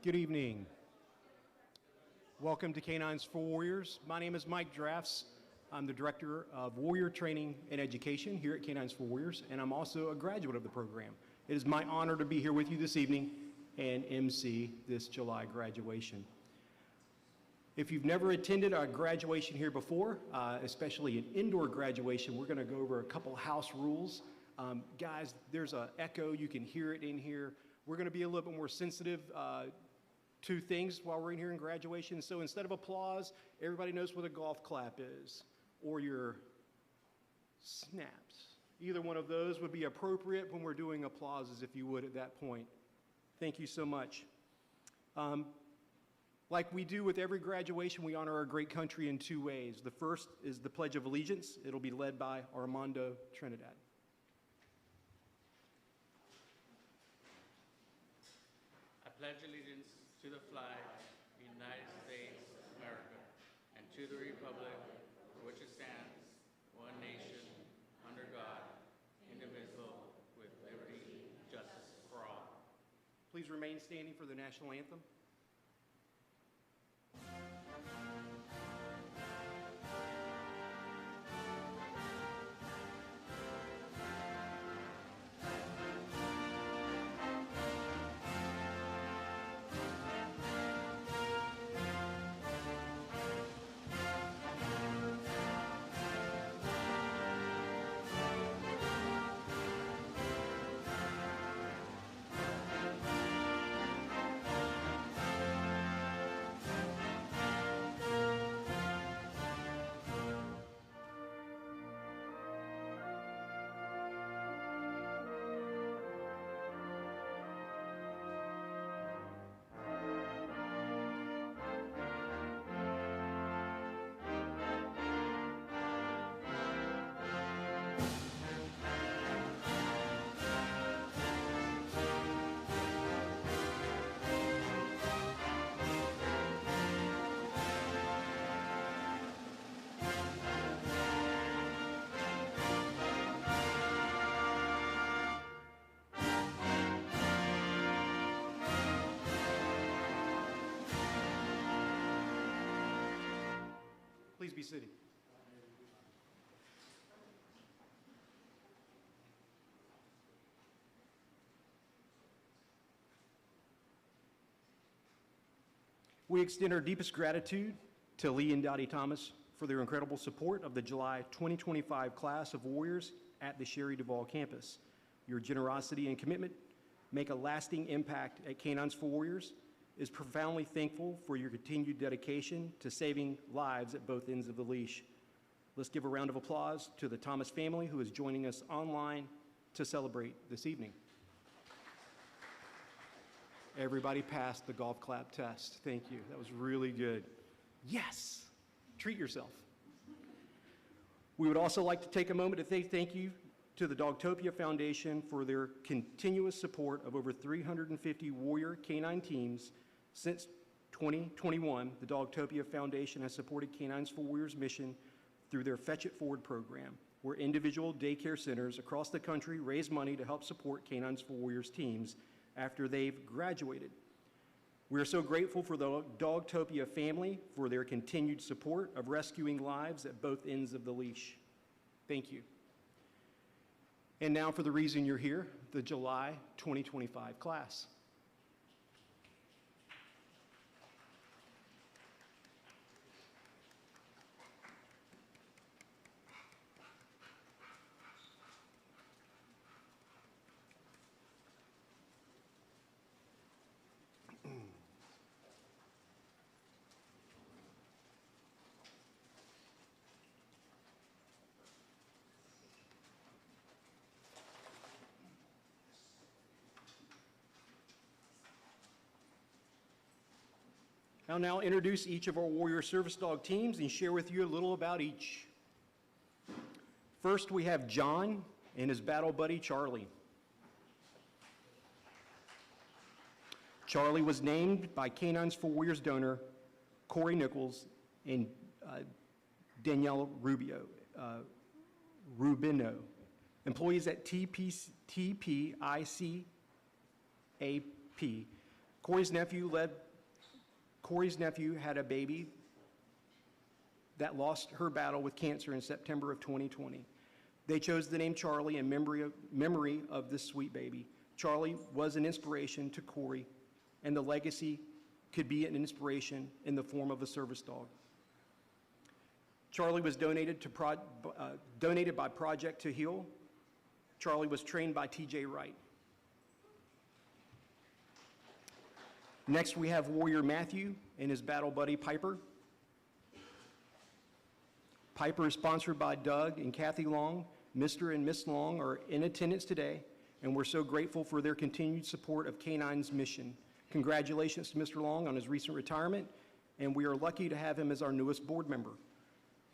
Good evening. Welcome to K9s For Warriors. My name is Mike Drafts. I'm the Director of Warrior Training and Education here at K9s For Warriors, and I'm also a graduate of the program. It is my honor to be here with you this evening and MC this July graduation. If you've never attended a graduation here before, especially an indoor graduation, we're going to go over a couple house rules. Guys, there's an echo. You can hear it in here. We're going to be a little bit more sensitive to things while we're in here in graduation. So instead of applause, everybody knows what a golf clap is, or your snaps. Either one of those would be appropriate when we're doing applauses, if you would, at that point. Thank you so much. Like we do with every graduation, we honor our great country in two ways. The first is the Pledge of Allegiance. It'll be led by Armando Trinidad. I pledge allegiance to the flag of the United States of America and to the republic for which it stands, one nation, under God, indivisible, with liberty and justice for all. Please remain standing for the national anthem. Please be seated. We extend our deepest gratitude to Lee and Dottie Thomas for their incredible support of the July 2025 class of Warriors at the Shari Duval campus. Your generosity and commitment make a lasting impact at K9s For Warriors. Is profoundly thankful for your continued dedication to saving lives at both ends of the leash. Let's give a round of applause to the Thomas family who is joining us online to celebrate this evening. Everybody passed the golf clap test. Thank you. That was really good. Yes, treat yourself. We would also like to take a moment to say thank you to the Dogtopia Foundation for their continuous support of over 350 Warrior K9 teams. Since 2021, the Dogtopia Foundation has supported K9s For Warriors mission through their Fetch It Forward program, where individual daycare centers across the country raise money to help support K9s For Warriors teams after they've graduated. We are so grateful for the Dogtopia family for their continued support of rescuing lives at both ends of the leash. Thank you. And now for the reason you're here, the July 2025 class. I'll now introduce each of our Warrior Service Dog teams and share with you a little about each. First, we have John and his battle buddy, Charlie. Charlie was named by K9s For Warriors donor Corey Nichols and Danielle Rubino, employees at TPICAP Corey's nephew had a baby that lost her battle with cancer in September of 2020. They chose the name Charlie in memory of this sweet baby. Charlie was an inspiration to Corey, and the legacy could be an inspiration in the form of a service dog. Charlie was donated by Project to Heal. Charlie was trained by TJ Wright. Next, we have Warrior Matthew and his battle buddy Piper. Piper is sponsored by Doug and Kathy Long. Mr. and Miss Long are in attendance today, and we're so grateful for their continued support of K9's mission. Congratulations to Mr. Long on his recent retirement, and we are lucky to have him as our newest board member.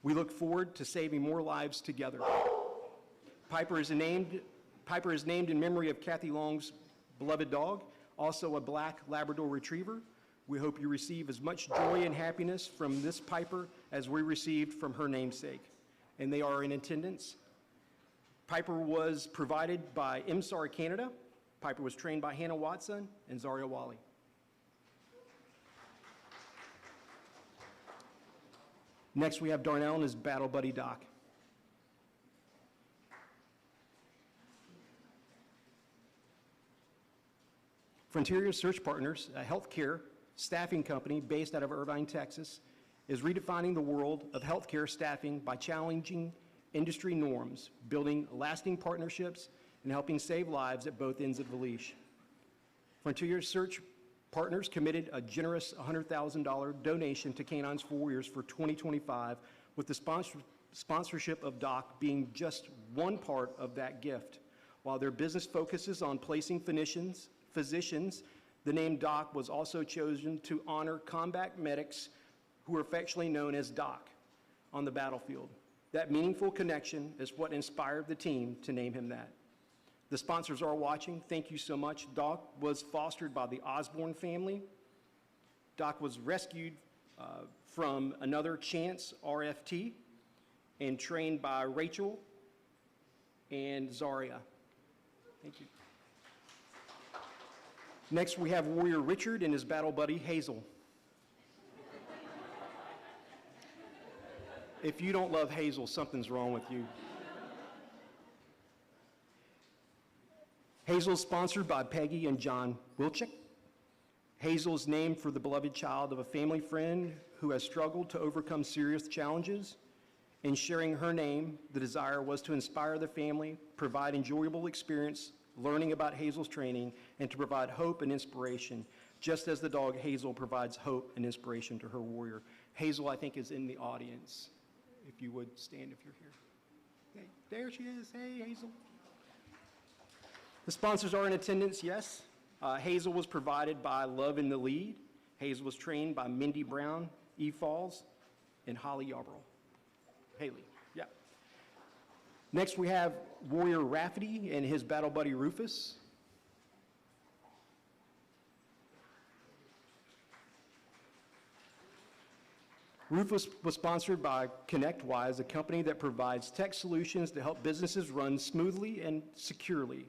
We look forward to saving more lives together. Piper is named in memory of Kathy Long's beloved dog, also a black Labrador Retriever. We hope you receive as much joy and happiness from this Piper as we received from her namesake. And they are in attendance. Piper was provided by MSAR Canada. Piper was trained by Hannah Watson and Zaria Wally. Next, we have Darnell and his battle buddy Doc. Frontier Search Partners, a healthcare staffing company based out of Irvine, Texas, is redefining the world of healthcare staffing by challenging industry norms, building lasting partnerships, and helping save lives at both ends of the leash. Frontier Search Partners committed a generous $100,000 donation to K9s For Warriors for 2025, with the sponsorship of Doc being just one part of that gift. While their business focuses on placing physicians, the name Doc was also chosen to honor combat medics who are affectionately known as Doc on the battlefield. That meaningful connection is what inspired the team to name him that. The sponsors are watching. Thank you so much. Doc was fostered by the Osborne family. Doc was rescued from another Chance RFT and trained by Rachel and Zaria. Thank you. Next, we have Warrior Richard and his battle buddy Hazel. If you don't love Hazel, something's wrong with you. Hazel is sponsored by Peggy and John Wilczyk. Hazel is named for the beloved child of a family friend who has struggled to overcome serious challenges. In sharing her name, the desire was to inspire the family, provide enjoyable experience, learning about Hazel's training, and to provide hope and inspiration, just as the dog Hazel provides hope and inspiration to her warrior. Hazel, I think, is in the audience. If you would stand if you're here. Hey, there she is. Hey, Hazel. The sponsors are in attendance, yes. Hazel was provided by Love in the Lead. Hazel was trained by Mindy Brown, Eve Falls, and Holly Yarborough. Haley, yeah. Next, we have Warrior Rafferty and his battle buddy Rufus. Rufus was sponsored by ConnectWise, a company that provides tech solutions to help businesses run smoothly and securely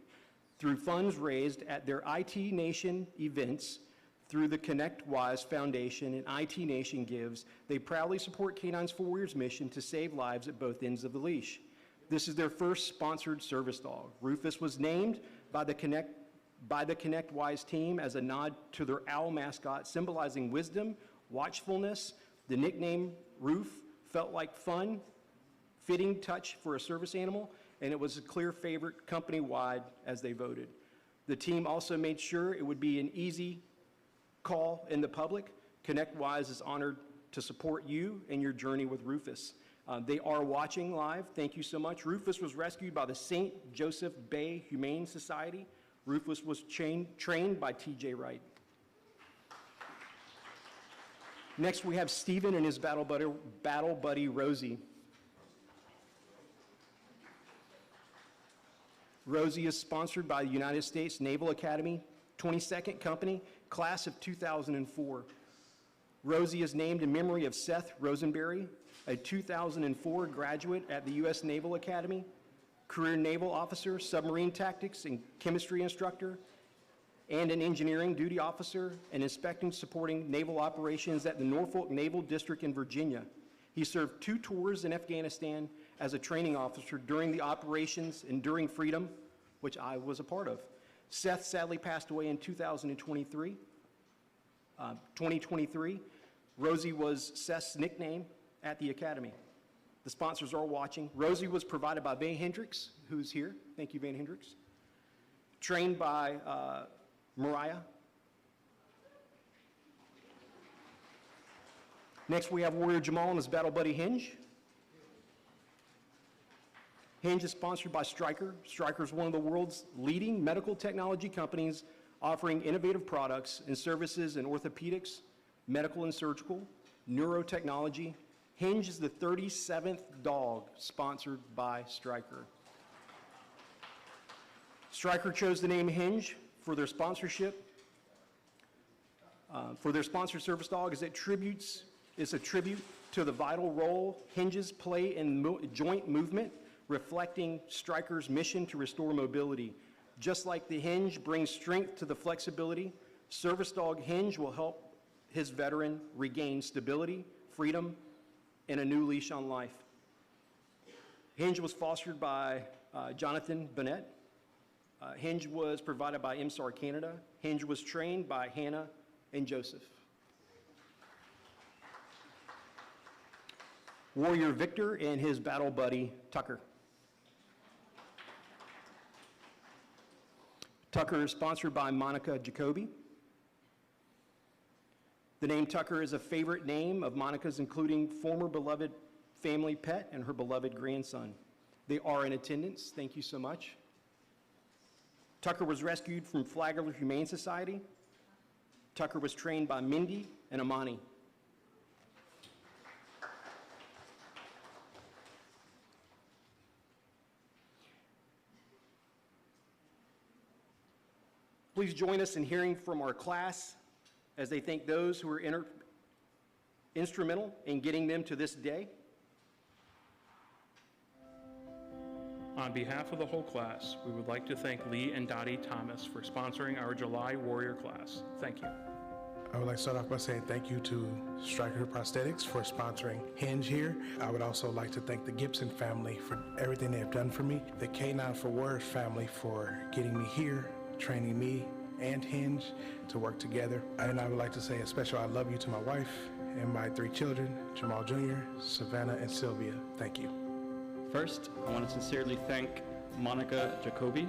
through funds raised at their IT Nation events. Through the ConnectWise Foundation and IT Nation Gives, they proudly support K9s For Warriors' mission to save lives at both ends of the leash. This is their first sponsored service dog. Rufus was named by the ConnectWise team as a nod to their owl mascot, symbolizing wisdom, watchfulness. The nickname Roof felt like fun, fitting touch for a service animal, and it was a clear favorite company-wide as they voted. The team also made sure it would be an easy call in the public. ConnectWise is honored to support you and your journey with Rufus. They are watching live. Thank you so much. Rufus was rescued by the St. Joseph Bay Humane Society. Rufus was trained by TJ Wright. Next, we have Stephen and his battle buddy Rosie. Rosie is sponsored by the United States Naval Academy, 22nd Company, class of 2004. Rosie is named in memory of Seth Rosenberry, a 2004 graduate at the U.S. Naval Academy, career naval officer, submarine tactics and chemistry instructor. and an engineering duty officer and inspecting supporting naval operations at the Norfolk Naval District in Virginia. He served 2 tours in Afghanistan as a training officer during the operations Enduring Freedom, which I was a part of. Seth sadly passed away in 2023. Rosie was Seth's nickname at the academy. The sponsors are watching. Rosie was provided by Van Hendricks, who's here. Thank you, Van Hendricks. Trained by Mariah. Next, we have Warrior Jamal and his battle buddy Hinge. Hinge is sponsored by Stryker. Stryker is one of the world's leading medical technology companies offering innovative products and services in orthopedics, medical and surgical, neurotechnology. Hinge is the 37th dog sponsored by Stryker. Stryker chose the name Hinge for their sponsorship. For their sponsored service dog is a tribute to the vital role Hinges play in joint movement, reflecting Stryker's mission to restore mobility. Just like the Hinge brings strength to the flexibility, service dog Hinge will help his veteran regain stability, freedom, and a new leash on life. Hinge was fostered by Jonathan Bennett. Hinge was provided by MSAR Canada. Hinge was trained by Hannah and Joseph. Warrior Victor and his battle buddy, Tucker. Tucker is sponsored by Monica Jacoby. The name Tucker is a favorite name of Monica's, including former beloved family pet and her beloved grandson. They are in attendance. Thank you so much. Tucker was rescued from Flagler Humane Society. Tucker was trained by Mindy and Amani. Please join us in hearing from our class as they thank those who were instrumental in getting them to this day. On behalf of the whole class, we would like to thank Lee and Dottie Thomas for sponsoring our July Warrior class. Thank you. I would like to start off by saying thank you to Stryker Prosthetics for sponsoring Hinge here. I would also like to thank the Gibson family for everything they have done for me, the K9s For Warriors family for getting me here, training me and Hinge to work together. And I would like to say a special I love you to my wife and my 3 children, Jamal Jr., Savannah, and Sylvia. Thank you. First, I want to sincerely thank Monica Jacoby.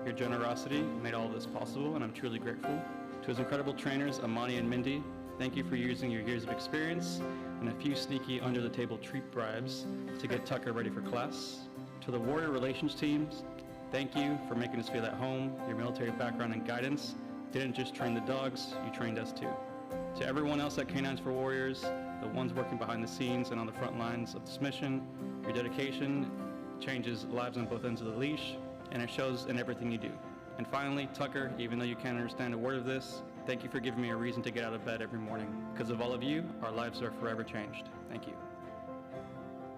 Your generosity made all of this possible, and I'm truly grateful. To his incredible trainers, Amani and Mindy, thank you for using your years of experience and a few sneaky under-the-table treat bribes to get Tucker ready for class. To the Warrior Relations teams, thank you for making us feel at home. Your military background and guidance didn't just train the dogs, you trained us too. To everyone else at K9s For Warriors, the ones working behind the scenes and on the front lines of this mission, your dedication changes lives on both ends of the leash, and it shows in everything you do. And finally, Tucker, even though you can't understand a word of this, thank you for giving me a reason to get out of bed every morning. Because of all of you, our lives are forever changed. Thank you.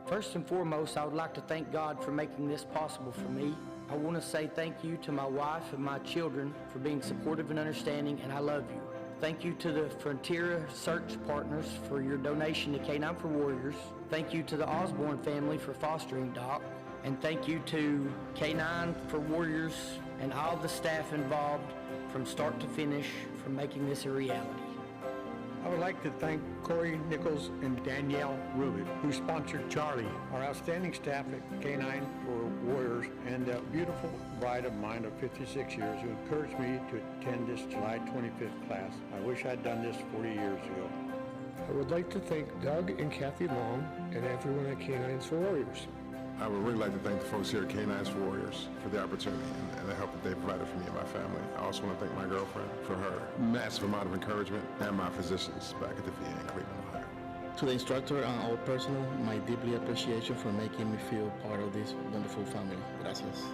First and foremost, I would like to thank God for making this possible for me. I want to say thank you to my wife and my children for being supportive and understanding, and I love you. Thank you to the Frontier Search Partners for your donation to K9 For Warriors. Thank you to the Osborne family for fostering Doc. And thank you to K9 For Warriors and all the staff involved from start to finish for making this a reality. I would like to thank Corey Nichols and Danielle Rubin, who sponsored Charlie, our outstanding staff at K9 For Warriors, and a beautiful bride of mine of 56 years who encouraged me to attend this July 25th class. I wish I'd done this 40 years ago. I would like to thank Doug and Kathy Long and everyone at K9s For Warriors. I would really like to thank the folks here at K9s For Warriors for the opportunity and the help that they provided for me and my family. I also want to thank my girlfriend for her massive amount of encouragement and my physicians back at the VA in Cleveland, Ohio. To the instructor and all personnel, my deeply appreciation for making me feel part of this wonderful family. Gracias.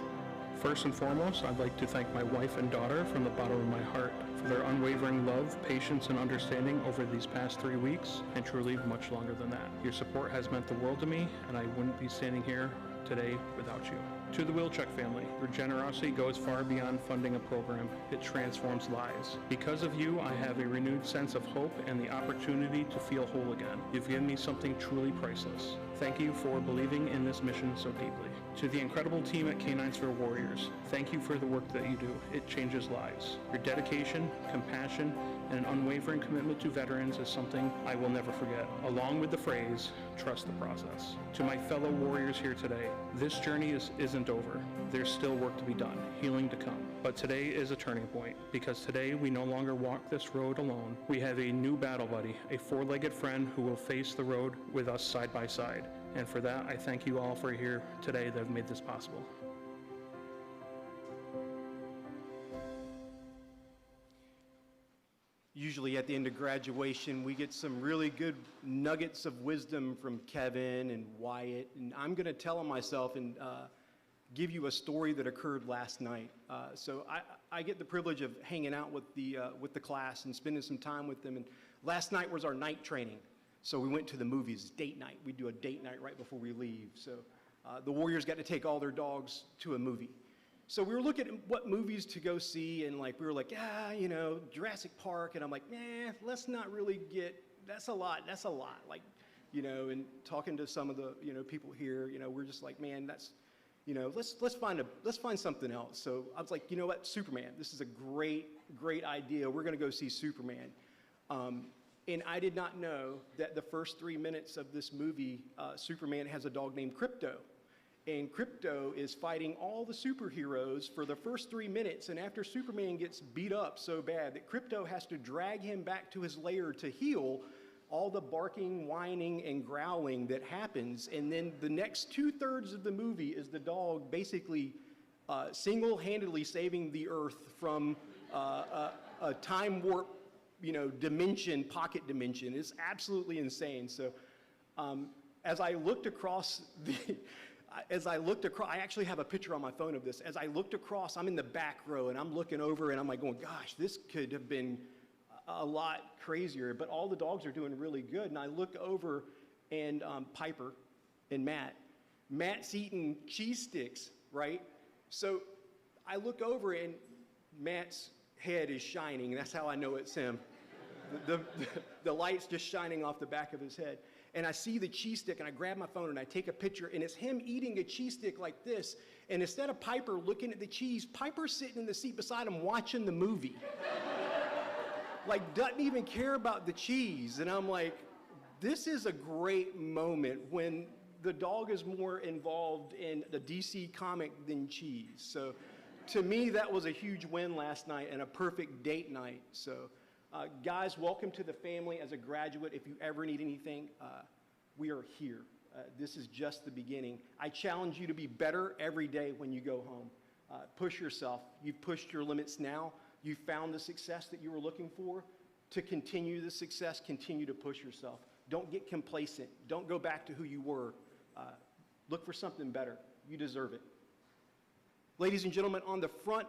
First and foremost, I'd like to thank my wife and daughter from the bottom of my heart for their unwavering love, patience, and understanding over these past 3 weeks, and truly much longer than that. Your support has meant the world to me, and I wouldn't be standing here today without you. To the Wilczek family, your generosity goes far beyond funding a program. It transforms lives. Because of you, I have a renewed sense of hope and the opportunity to feel whole again. You've given me something truly priceless. Thank you for believing in this mission so deeply. To the incredible team at K9s For Warriors, thank you for the work that you do. It changes lives. Your dedication, compassion, and an unwavering commitment to veterans is something I will never forget, along with the phrase, trust the process. To my fellow warriors here today, this journey isn't over. There's still work to be done, healing to come. But today is a turning point, because today we no longer walk this road alone. We have a new battle buddy, a four-legged friend who will face the road with us side by side. And for that, I thank you all for here today that have made this possible. Usually at the end of graduation, we get some really good nuggets of wisdom from Kevin and Wyatt, and I'm going to tell them myself and give you a story that occurred last night. So I get the privilege of hanging out with the class and spending some time with them, and last night was our night training. So we went to the movies, date night. We do a date night right before we leave. So the Warriors got to take all their dogs to a movie. So we were looking at what movies to go see, and we were like, you know, Jurassic Park, and I'm like, let's not really get, that's a lot, you know, and talking to some of the, you know, people here, you know, we're just like, man, that's, you know, let's find something else. So I was like, you know what, Superman, this is a great idea. We're gonna go see Superman. And I did not know that the first 3 minutes of this movie, Superman has a dog named Krypto. And Krypto is fighting all the superheroes for the first 3 minutes, and after Superman gets beat up so bad that Krypto has to drag him back to his lair to heal all the barking, whining, and growling that happens. And then the next 2/3 of the movie is the dog basically single-handedly saving the Earth from a time warp, you know, pocket dimension. It's absolutely insane. So as I looked across I actually have a picture on my phone of this. As I looked across, I'm in the back row, and I'm looking over, and I'm like going, gosh, this could have been a lot crazier, but all the dogs are doing really good. And I look over, and Piper and Matt's eating cheese sticks, right? So I look over, and Matt's head is shining, and that's how I know it's him. The light's just shining off the back of his head. And I see the cheese stick, and I grab my phone, and I take a picture, and it's him eating a cheese stick like this. And instead of Piper looking at the cheese, Piper's sitting in the seat beside him watching the movie. Doesn't even care about the cheese. And I'm like, this is a great moment when the dog is more involved in the DC comic than cheese. So to me, that was a huge win last night and a perfect date night. So guys, welcome to the family as a graduate. If you ever need anything, we are here. This is just the beginning. I challenge you to be better every day when you go home. Push yourself. You've pushed your limits now. You've found the success that you were looking for. To continue the success, continue to push yourself. Don't get complacent. Don't go back to who you were. Look for something better. You deserve it. Ladies and gentlemen, on the front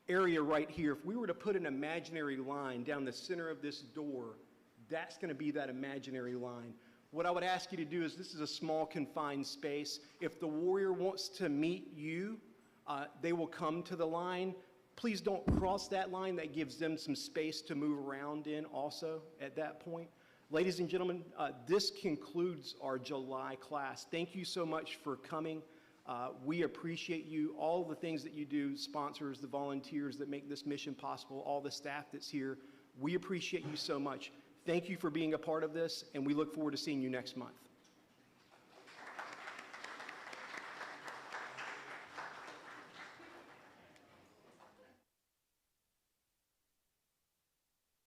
area right here, if we were to put an imaginary line down the center of this door, that's going to be that imaginary line. What I would ask you to do is, this is a small confined space. If the warrior wants to meet you, they will come to the line. Please don't cross that line. That gives them some space to move around in also at that point. Ladies and gentlemen, this concludes our July class. Thank you so much for coming. We appreciate you, all the things that you do, sponsors, the volunteers that make this mission possible, all the staff that's here. We appreciate you so much. Thank you for being a part of this, and we look forward to seeing you next month.